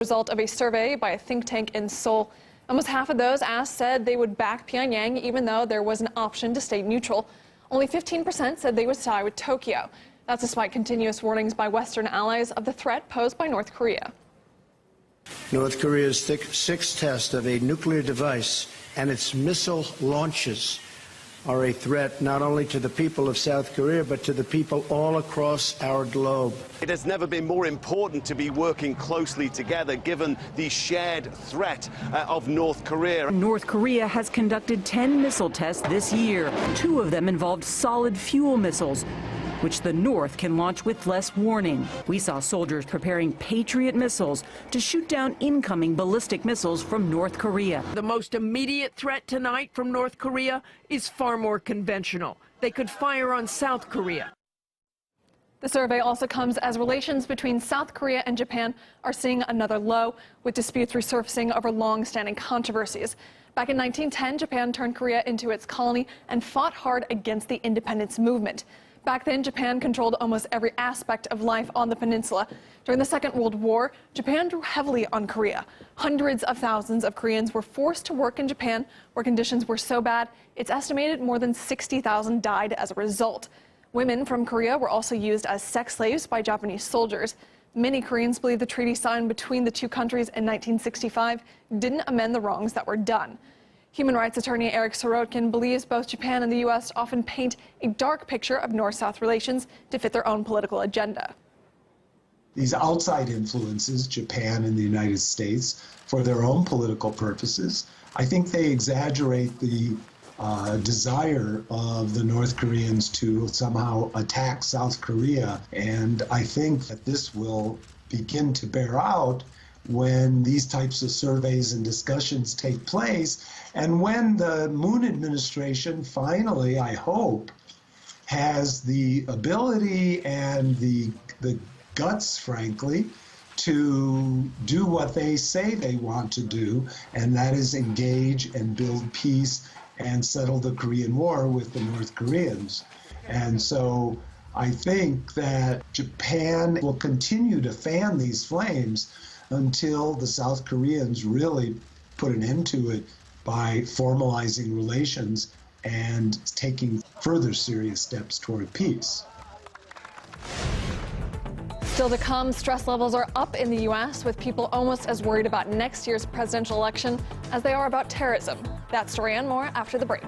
Result of a survey by a think tank in Seoul. Almost half of those asked said they would back Pyongyang even though there was an option to stay neutral. Only 15% said they would side with Tokyo. That's despite continuous warnings by Western allies of the threat posed by North Korea. North Korea's sixth test of a nuclear device and its missile launches are a threat not only to the people of South Korea, but to the people all across our globe. It has never been more important to be working closely together, given the shared threat of North Korea. North Korea has conducted 10 missile tests this year. 2 of them involved solid fuel missiles, which the North can launch with less warning. We saw soldiers preparing Patriot missiles to shoot down incoming ballistic missiles from North Korea. The most immediate threat tonight from North Korea is far more conventional. They could fire on South Korea. The survey also comes as relations between South Korea and Japan are seeing another low, with disputes resurfacing over long-standing controversies. Back in 1910, Japan turned Korea into its colony and fought hard against the independence movement. Back then, Japan controlled almost every aspect of life on the peninsula. During the Second World War, Japan drew heavily on Korea. Hundreds of thousands of Koreans were forced to work in Japan, where conditions were so bad, it's estimated more than 60,000 died as a result. Women from Korea were also used as sex slaves by Japanese soldiers. Many Koreans believe the treaty signed between the two countries in 1965 didn't amend the wrongs that were done. Human rights attorney Eric Sorotkin believes both Japan and the U.S. often paint a dark picture of North-South relations to fit their own political agenda. These outside influences, Japan and the United States, for their own political purposes, I think they exaggerate the desire of the North Koreans to somehow attack South Korea. And I think that this will begin to bear out when these types of surveys and discussions take place, and when the Moon administration finally, I hope, has the ability and the guts, frankly, to do what they say they want to do, and that is engage and build peace and settle the Korean War with the North Koreans. And so I think that Japan will continue to fan these flames until the South Koreans really put an end to it by formalizing relations and taking further serious steps toward peace. Still to come, stress levels are up in the U.S., with people almost as worried about next year's presidential election as they are about terrorism. That story and more after the break.